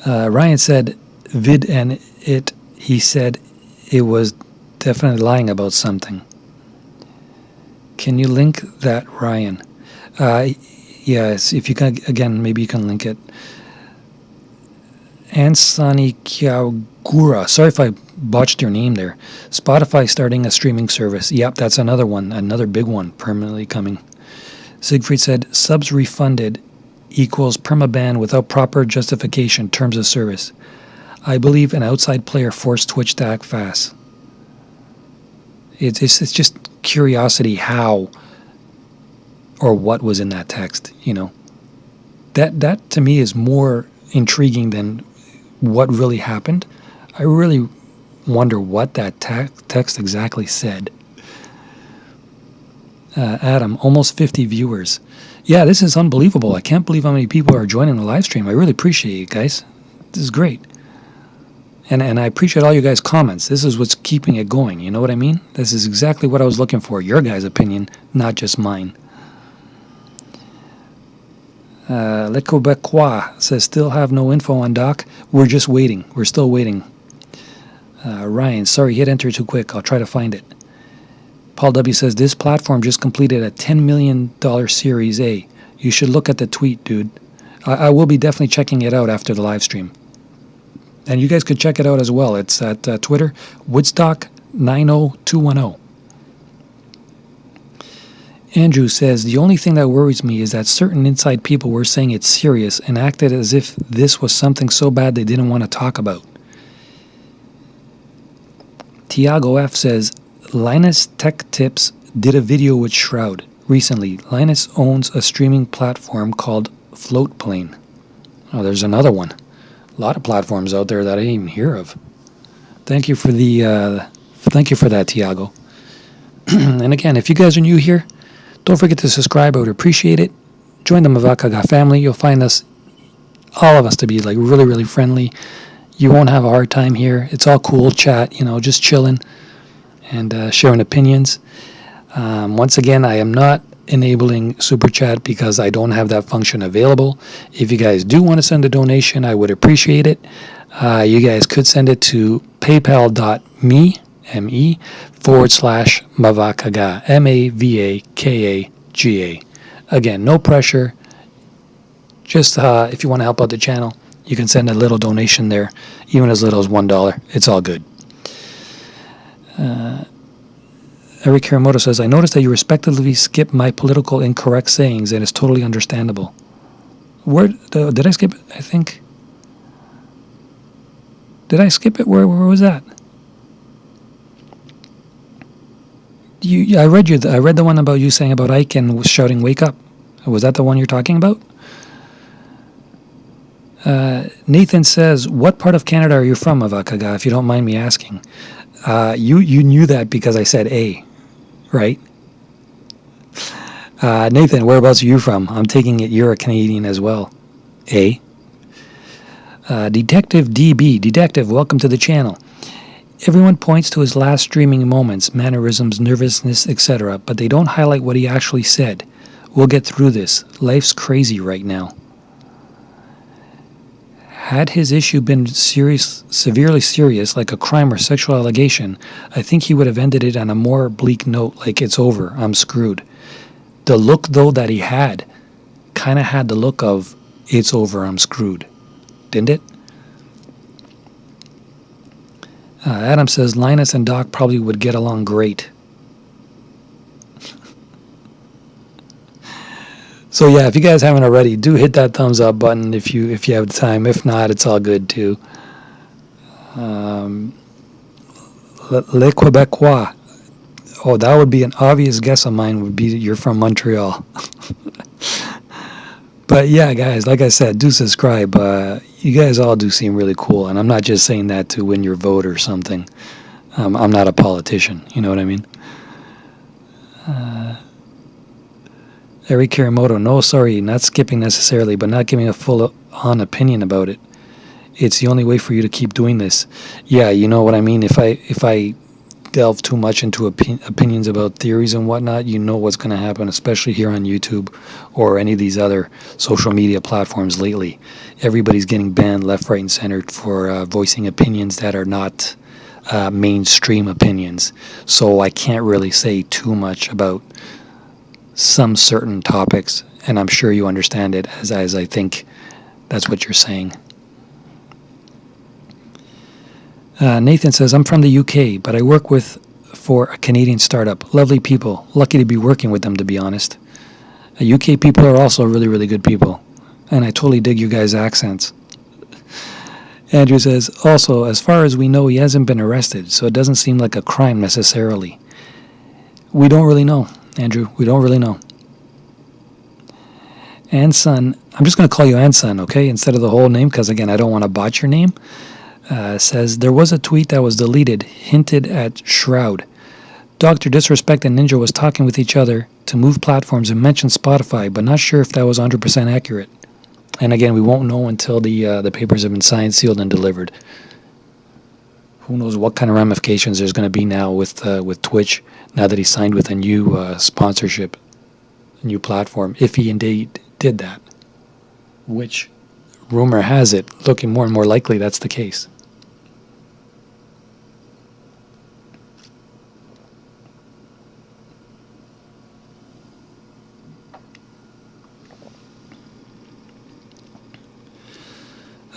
Ryan said, vid and it, he said it was definitely lying about something. Can you link that, Ryan? Yes, if you can, again, maybe you can link it. Ansani Kyagura. Sorry if I botched your name there. Spotify starting a streaming service. Yep, that's another one, another big one, permanently coming. Siegfried said, subs refunded equals permaban without proper justification, terms of service. I believe an outside player forced Twitch to act fast. It's just curiosity how or what was in that text, That to me is more intriguing than what really happened. I really wonder what that text exactly said. Adam, almost 50 viewers. Yeah, this is unbelievable. I can't believe how many people are joining the live stream. I really appreciate it, guys. This is great. And I appreciate all you guys' comments. This is what's keeping it going. You know what I mean? This is exactly what I was looking for. Your guys' opinion, not just mine. Le Quebecois says, still have no info on Doc. We're just waiting. We're still waiting. Ryan, sorry, hit enter too quick. I'll try to find it. Paul W. says, this platform just completed a $10 million Series A. You should look at the tweet, dude. I will be definitely checking it out after the live stream. And you guys could check it out as well. It's at Twitter, Woodstock90210. Andrew says, the only thing that worries me is that certain inside people were saying it's serious and acted as if this was something so bad they didn't want to talk about. Tiago F. says, Linus Tech Tips did a video with Shroud recently. Linus owns a streaming platform called Floatplane. Oh, there's another one. A lot of platforms out there that I didn't even hear of. Thank you for that, Tiago. And again, if you guys are new here, don't forget to subscribe. I would appreciate it. Join the Mavakaga family. You'll find us, all of us, to be like really, really friendly. You won't have a hard time here. It's all cool chat, just chilling and sharing opinions. Once again, I am not enabling Super Chat because I don't have that function available. If you guys do want to send a donation, I would appreciate it. You guys could send it to paypal.me, /Mavakaga, Mavakaga. Again, no pressure. Just if you want to help out the channel, you can send a little donation there, even as little as $1. It's all good. Eric Karamoto says, I noticed that you respectively skip my political incorrect sayings, and it's totally understandable. Where did I skip it? I think. Did I skip it? Where was that? I read the one about you saying about Ike and shouting, "Wake up." Was that the one you're talking about? Nathan says, what part of Canada are you from, Avakaga, if you don't mind me asking? You knew that because I said A, right? Nathan, whereabouts are you from? I'm taking it you're a Canadian as well. A. Detective DB. Detective, welcome to the channel. Everyone points to his last streaming moments, mannerisms, nervousness, etc., but they don't highlight what he actually said. We'll get through this. Life's crazy right now. Had his issue been severely serious, like a crime or sexual allegation, I think he would have ended it on a more bleak note, like it's over, I'm screwed. The look, though, that he had kind of had the look of, it's over, I'm screwed. Didn't it? Adam says, Linus and Doc probably would get along great. So yeah, if you guys haven't already, do hit that thumbs up button if you have time. If not, it's all good too. Le Quebecois. Oh, that would be an obvious guess of mine, would be that you're from Montreal. But yeah, guys, like I said, do subscribe. You guys all do seem really cool, and I'm not just saying that to win your vote or something. I'm not a politician, you know what I mean? Eric Kiramoto, no, sorry, not skipping necessarily, but not giving a full-on opinion about it. It's the only way for you to keep doing this. Yeah, you know what I mean? If I delve too much into opinions about theories and whatnot, you know what's going to happen, especially here on YouTube or any of these other social media platforms lately. Everybody's getting banned left, right, and center for voicing opinions that are not mainstream opinions. So I can't really say too much about some certain topics, and I'm sure you understand it as I think that's what you're saying. Nathan says, I'm from the UK, but I work for a Canadian startup. Lovely people. Lucky to be working with them, to be honest. UK people are also really, really good people, and I totally dig you guys' accents. Andrew says, also, as far as we know, he hasn't been arrested, so it doesn't seem like a crime necessarily. We don't really know, Andrew. We don't really know. Anson, I'm just going to call you Anson, okay, instead of the whole name, because, again, I don't want to botch your name. Says, there was a tweet that was deleted, hinted at Shroud. Dr. DisRespect and Ninja was talking with each other to move platforms and mention Spotify, but not sure if that was 100% accurate. And again, we won't know until the papers have been signed, sealed, and delivered. Who knows what kind of ramifications there's going to be now with Twitch, now that he signed with a new sponsorship, a new platform, if he indeed did that. Which, rumor has it, looking more and more likely that's the case.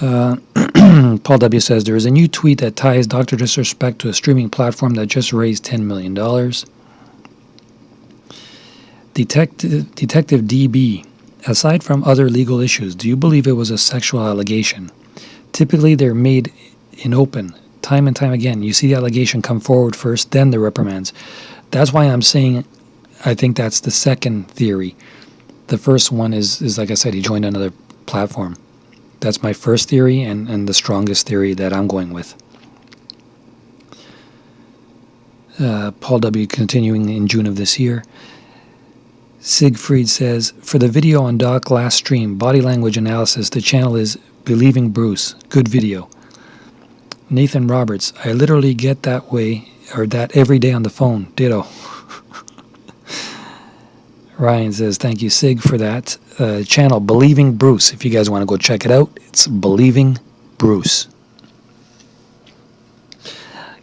Paul W. says, there is a new tweet that ties Dr. DisRespect to a streaming platform that just raised $10 million. Detective DB, aside from other legal issues, do you believe it was a sexual allegation? Typically, they're made in open, time and time again. You see the allegation come forward first, then the reprimands. That's why I'm saying I think that's the second theory. The first one is like I said, he joined another platform. That's my first theory and the strongest theory that I'm going with. Paul W. continuing in June of this year. Siegfried says, for the video on Doc last stream, body language analysis, the channel is Believing Bruce. Good video. Nathan Roberts, I literally get that way, or that every day on the phone. Ditto. Ryan says, thank you, Sig, for that. Channel Believing Bruce. If you guys want to go check it out, it's Believing Bruce.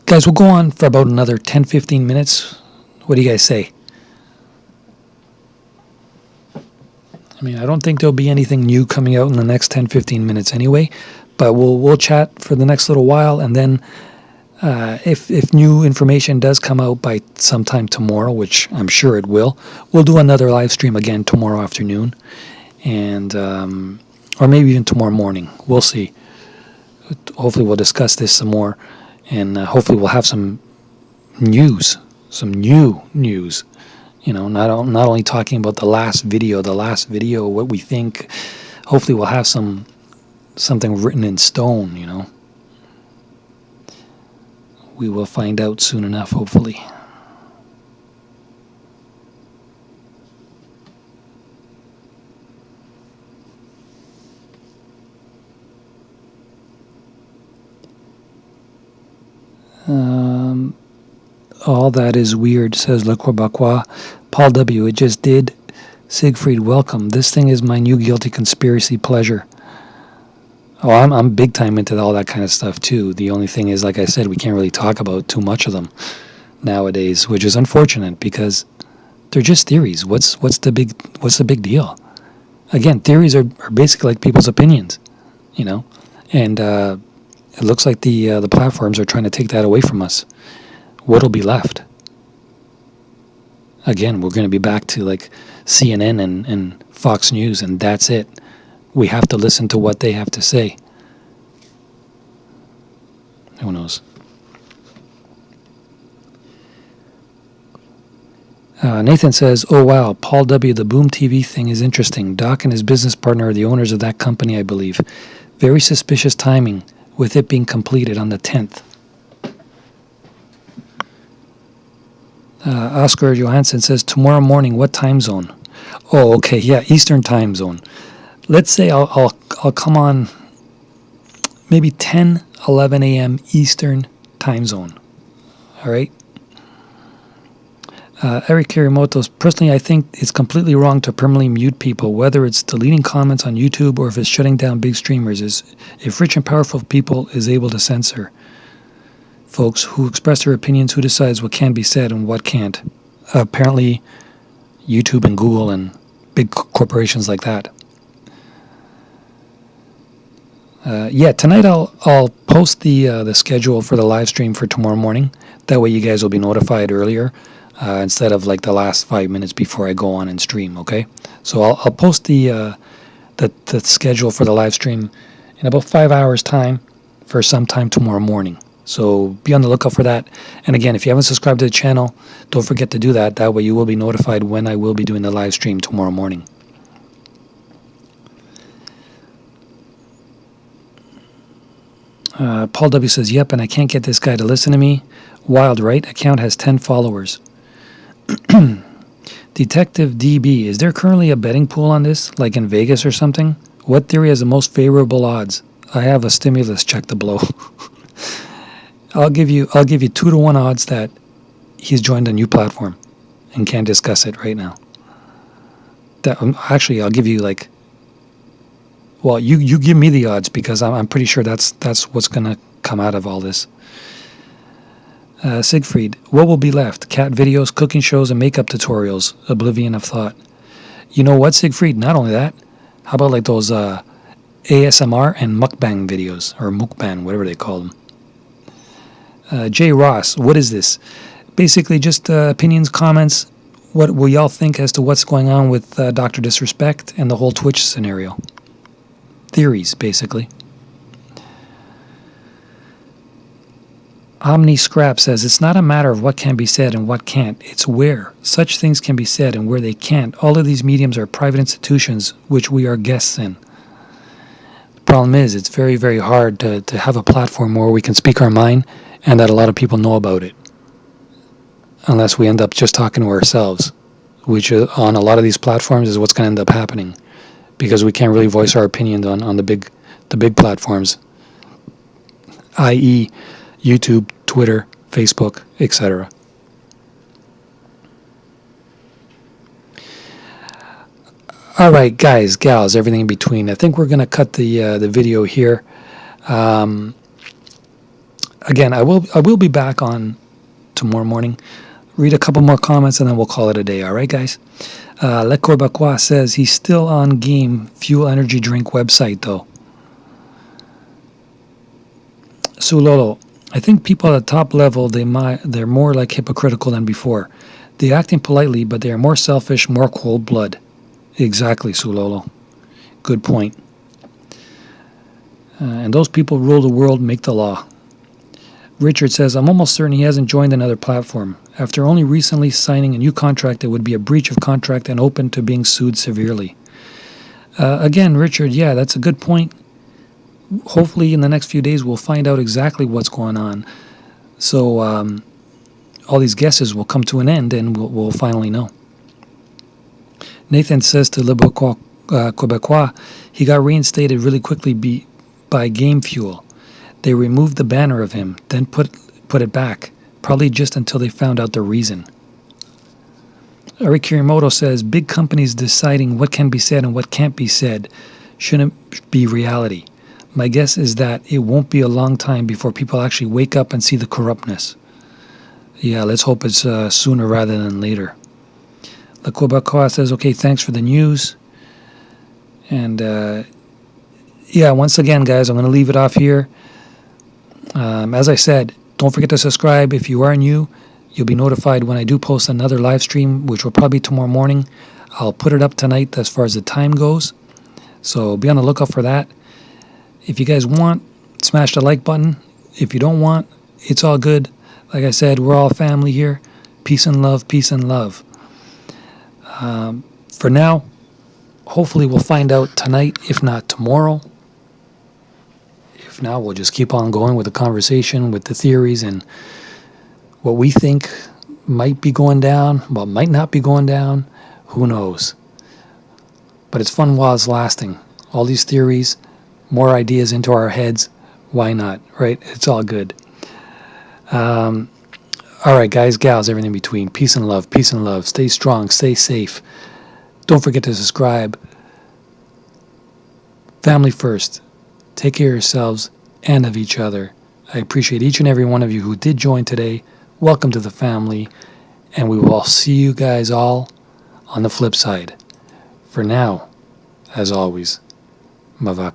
Guys, we'll go on for about another 10-15 minutes. What do you guys say? I mean, I don't think there'll be anything new coming out in the next 10-15 minutes anyway, but we'll chat for the next little while, and then if new information does come out by sometime tomorrow, which I'm sure it will, we'll do another live stream again tomorrow afternoon, and or maybe even tomorrow morning. We'll see. Hopefully we'll discuss this some more, and hopefully we'll have some news, some new news. You know, not only talking about the last video, what we think. Hopefully we'll have something written in stone, you know. We will find out soon enough, hopefully. All that is weird, says Le Quebecois. Paul W., it just did. Siegfried, welcome. This thing is my new guilty conspiracy pleasure. Oh, I'm big time into all that kind of stuff too. The only thing is, like I said, we can't really talk about too much of them nowadays, which is unfortunate because they're just theories. What's the big deal? Again, theories are basically like people's opinions, you know, and it looks like the platforms are trying to take that away from us. What'll be left? Again, we're going to be back to like CNN and Fox News, and that's it. We have to listen to what they have to say. Who knows? Nathan says, oh wow, Paul W., the Boom TV thing is interesting. Doc and his business partner are the owners of that company, I believe. Very suspicious timing with it being completed on the 10th. Oscar Johansson says, tomorrow morning, what time zone? Oh, okay, yeah, Eastern time zone. Let's say I'll come on maybe 10, 11 a.m. Eastern time zone. All right? Eric Kirimoto, personally, I think it's completely wrong to permanently mute people, whether it's deleting comments on YouTube or if it's shutting down big streamers. If rich and powerful people is able to censor folks who express their opinions, who decides what can be said and what can't? Apparently, YouTube and Google and big corporations like that. Yeah, tonight I'll post the schedule for the live stream for tomorrow morning. That way you guys will be notified earlier instead of like the last 5 minutes before I go on and stream. Okay, so I'll post the schedule for the live stream in about 5 hours time for sometime tomorrow morning. So be on the lookout for that. And again, if you haven't subscribed to the channel, don't forget to do that. That way you will be notified when I will be doing the live stream tomorrow morning. Paul W. says, yep, and I can't get this guy to listen to me. Wild, right? Account has 10 followers. Detective DB, is there currently a betting pool on this, like in Vegas or something? What theory has the most favorable odds? I have a stimulus check to blow. I'll give you 2-to-1 odds that he's joined a new platform and can't discuss it right now. Actually, I'll give you like. Well, you give me the odds because I'm pretty sure that's what's gonna come out of all this. Siegfried, what will be left? Cat videos, cooking shows, and makeup tutorials. Oblivion of thought. You know what, Siegfried? Not only that, how about like those ASMR and mukbang videos, or mukbang, whatever they call them. Jay Ross, what is this? Basically just opinions, comments, what will y'all think as to what's going on with Dr. DisRespect and the whole Twitch scenario. Theories, basically. Omni Scrap says, it's not a matter of what can be said and what can't. It's where such things can be said and where they can't. All of these mediums are private institutions, which we are guests in. The problem is, it's very, very hard to have a platform where we can speak our mind and that a lot of people know about it. Unless we end up just talking to ourselves, which on a lot of these platforms is what's going to end up happening. Because we can't really voice our opinions on the big platforms, i.e., YouTube, Twitter, Facebook, etc. All right, guys, gals, everything in between. I think we're going to cut the video here. Again, I will be back on tomorrow morning. Read a couple more comments and then we'll call it a day. All right, guys. Le Corbacqua says he's still on Game Fuel Energy Drink website though. Sulolo, I think people at the top level, they're more like hypocritical than before. They're acting politely, but they are more selfish, more cold blood. Exactly, Sulolo. Good point. And those people rule the world, make the law. Richard says, I'm almost certain he hasn't joined another platform. After only recently signing a new contract, it would be a breach of contract and open to being sued severely. Again, Richard, yeah, that's a good point. Hopefully in the next few days we'll find out exactly what's going on. So all these guesses will come to an end and we'll finally know. Nathan says to Le Quebecois, he got reinstated really quickly by Game Fuel. They removed the banner of him, then put it back, probably just until they found out the reason. Ari Kirimoto says, big companies deciding what can be said and what can't be said shouldn't be reality. My guess is that it won't be a long time before people actually wake up and see the corruptness. Yeah, let's hope it's sooner rather than later. Le Quebecois says, okay, thanks for the news. And yeah, once again, guys, I'm going to leave it off here. As I said, don't forget to subscribe. If you are new, you'll be notified when I do post another live stream, which will probably be tomorrow morning. I'll put it up tonight as far as the time goes. So be on the lookout for that. If you guys want, smash the like button. If you don't want, it's all good. Like I said, we're all family here. Peace and love, peace and love. For now, hopefully we'll find out tonight, if not tomorrow. If not, we'll just keep on going with the conversation, with the theories, and what we think might be going down, what might not be going down, who knows. But it's fun while it's lasting. All these theories, more ideas into our heads, why not, right? It's all good. All right, guys, gals, everything in between. Peace and love, peace and love. Stay strong, stay safe. Don't forget to subscribe. Family first. Take care of yourselves and of each other. I appreciate each and every one of you who did join today. Welcome to the family. And we will all see you guys all on the flip side. For now, as always, Mavak.